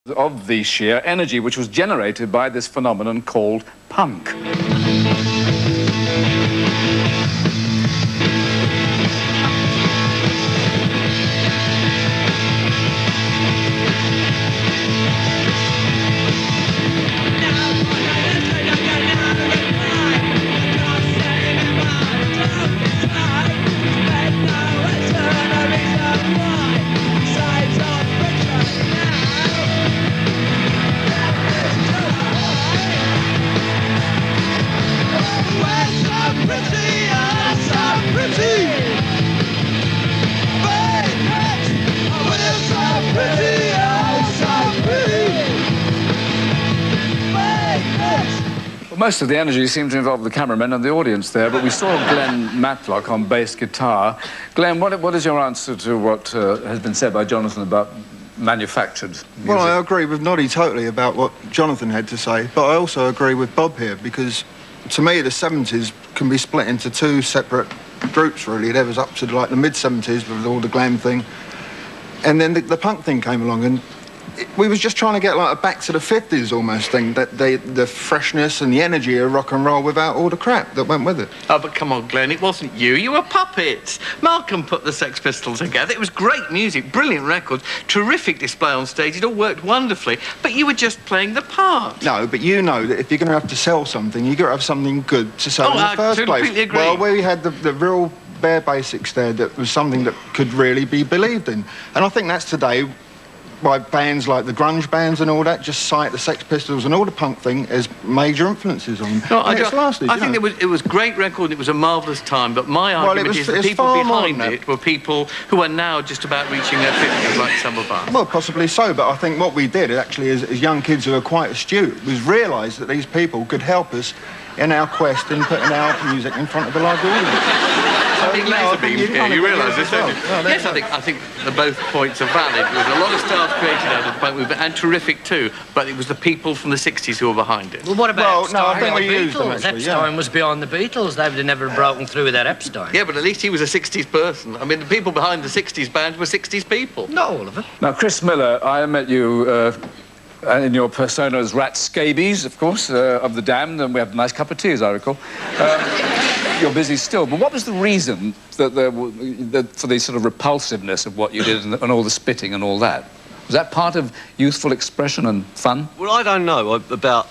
of the sheer energy which was generated by this phenomenon called punk. Most of the energy seemed to involve the cameramen and the audience there, but we saw Glen Matlock on bass guitar. Glenn, what is your answer to what has been said by Jonathon about manufactured music? Well, I agree with Noddy totally about what Jonathon had to say, but I also agree with Bob here, because to me the 70s can be split into two separate groups, really. There was up to like the mid-70s with all the glam thing, and then the punk thing came along, and we was just trying to get like a back to the 50s almost thing, that the freshness and the energy of rock and roll without all the crap that went with it. Oh, but come on, Glenn, it wasn't you. You were puppets. Malcolm put the Sex Pistols together. It was great music, brilliant records, terrific display on stage. It all worked wonderfully, but you were just playing the part. No, but you know that if you're going to have to sell something, you've got to have something good to sell in the first place. I completely agree. Well, we had the real bare basics there that was something that could really be believed in. And I think that's today, by bands like the grunge bands and all that, just cite the Sex Pistols and all the punk thing as major influences on them. No, I think it was a great record. It was a marvellous time, but my argument is the people behind it were people who are now just about reaching their 50s, like some of us. Well, possibly so, but I think what we did, actually, as young kids who are quite astute, was realise that these people could help us in our quest in putting our music in front of a live audience. Big laser beam here, you realise this, don't you? Yes, I think both points are valid. There was a lot of stars created out of the punk movement, and terrific too, but it was the people from the 60s who were behind it. Well, what about Epstein? No, I think we used them, actually, Epstein was beyond the Beatles. They would have never broken through with that Epstein. Yeah, but at least he was a 60s person. I mean, the people behind the 60s band were 60s people. Not all of them. Now, Chris Miller, I met you in your persona as Rat Scabies, of course, of the Damned, and we had a nice cup of tea, as I recall. You're busy still, but what was the reason for the sort of repulsiveness of what you did and all the spitting and all that? Was that part of youthful expression and fun? Well, I don't know about,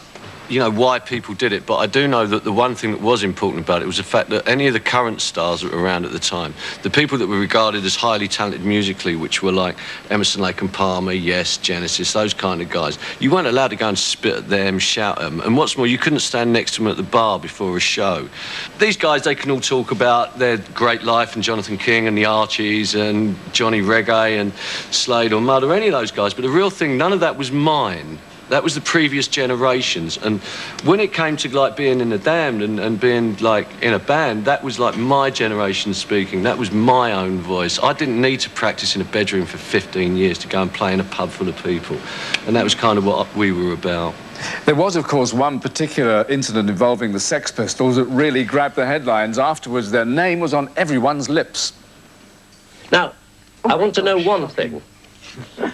you know, why people did it, but I do know that the one thing that was important about it was the fact that any of the current stars that were around at the time, the people that were regarded as highly talented musically, which were like Emerson, Lake and Palmer, Yes, Genesis, those kind of guys, you weren't allowed to go and spit at them, shout at them, and what's more, you couldn't stand next to them at the bar before a show. These guys, they can all talk about their great life and Jonathon King and the Archies and Johnny Reggae and Slade or Mud or any of those guys, but the real thing, none of that was mine. That was the previous generations, and when it came to like being in the Damned and being like in a band, that was like my generation speaking. That was my own voice. I didn't need to practice in a bedroom for 15 years to go and play in a pub full of people, and that was kind of what we were about. There was, of course, one particular incident involving the Sex Pistols that really grabbed the headlines. Afterwards, their name was on everyone's lips. Now, I want to know one thing.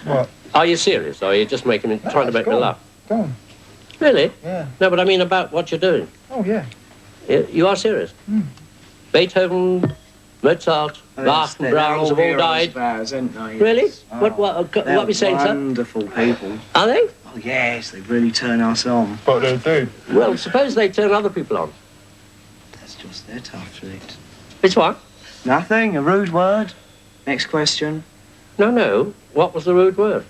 What? Are you serious, or are you just trying to make me laugh? Go on. Really? Yeah. No, but I mean about what you're doing. Oh, yeah. You are serious? Mm. Beethoven, Mozart, Bach and Brahms have all died. Ours, aren't they? Really? Oh, What are we saying, sir? Wonderful people. Are they? Oh, yes, they really turn us on. What they do? Well, suppose they turn other people on. That's just their tough treat. Which one? Nothing, a rude word. Next question. No. What was the rude word?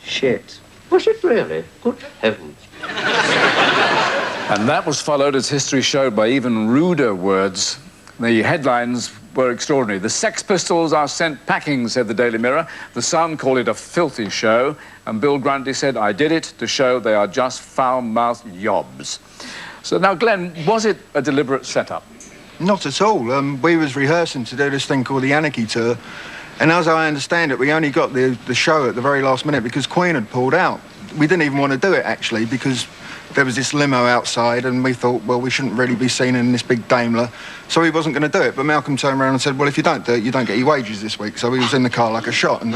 Shit. Was it really? Good heavens. And that was followed, as history showed, by even ruder words. The headlines were extraordinary. The Sex Pistols are sent packing, said the Daily Mirror. The Sun called it a filthy show. And Bill Grundy said, I did it to show they are just foul-mouthed yobs. So now, Glenn, was it a deliberate setup? Not at all. We was rehearsing to do this thing called the Anarchy Tour, and as I understand it, we only got the show at the very last minute because Queen had pulled out. We didn't even want to do it, actually, because there was this limo outside, and we thought, well, we shouldn't really be seen in this big Daimler, so he wasn't going to do it. But Malcolm turned around and said, well, if you don't do it, you don't get your wages this week. So he was in the car like a shot. And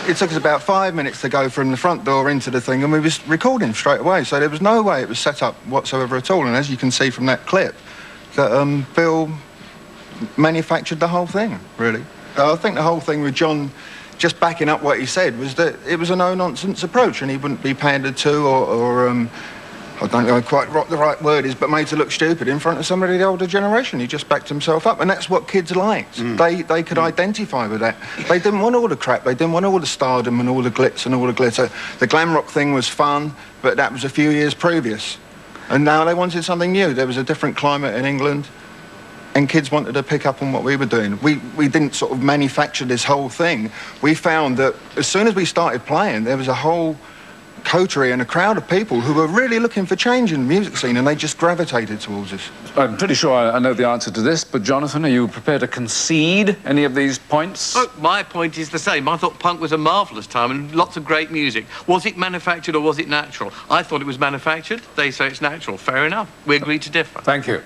It took us about 5 minutes to go from the front door into the thing, and we was recording straight away, so there was no way it was set up whatsoever at all. And as you can see from that clip, that Bill manufactured the whole thing, really. I think the whole thing with John just backing up what he said was that it was a no-nonsense approach, and he wouldn't be pandered to or I don't know quite what the right word is, but made to look stupid in front of somebody of the older generation. He just backed himself up, and that's what kids liked. They could identify with that. They didn't want all the crap. They didn't want all the stardom and all the glitz and all the glitter. The glam rock thing was fun, but that was a few years previous. And now they wanted something new. There was a different climate in England, and kids wanted to pick up on what we were doing. We didn't sort of manufacture this whole thing. We found that as soon as we started playing, there was a whole coterie and a crowd of people who were really looking for change in the music scene, and they just gravitated towards us. I'm pretty sure I know the answer to this, but Jonathan, are you prepared to concede any of these points? Oh, my point is the same. I thought punk was a marvellous time and lots of great music. Was it manufactured or was it natural? I thought it was manufactured. They say it's natural. Fair enough. We agree to differ. Thank you.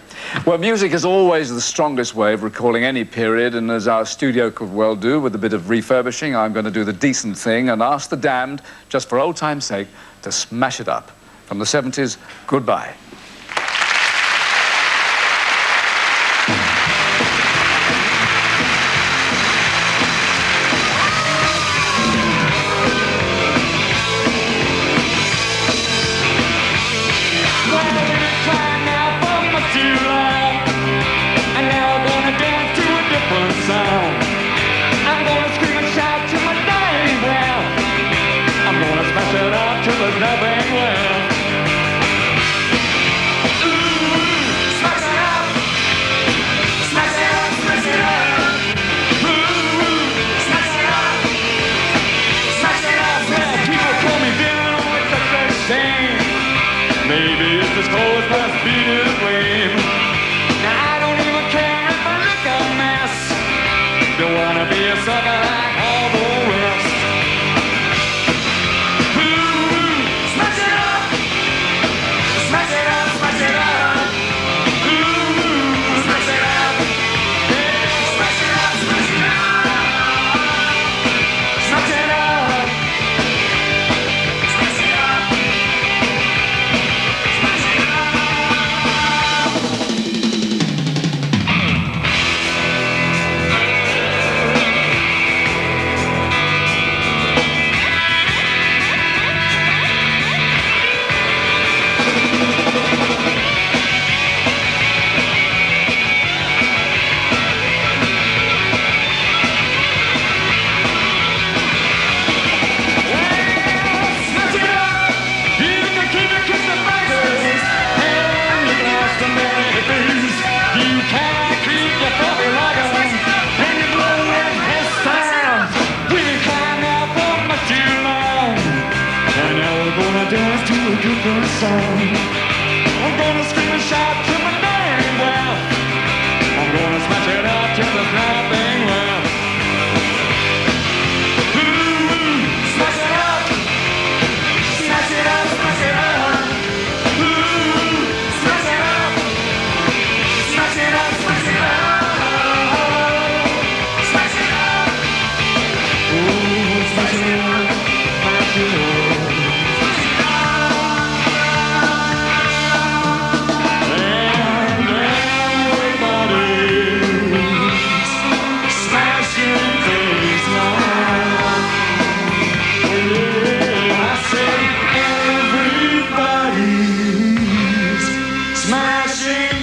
Well, music is always the strongest way of recalling any period, and as our studio could well do with a bit of refurbishing, I'm going to do the decent thing and ask the damned, just for old time's sake, to smash it up. From the 70s, goodbye. I'm gonna scream and shout till my name well. I'm gonna smash it up till there's nothing left. Ooh, smash it up. Smash it up, smash it up. Ooh, smash it up. Smash it up, smash it up. Smash it up. Ooh, smash it up, smash it up. Smashing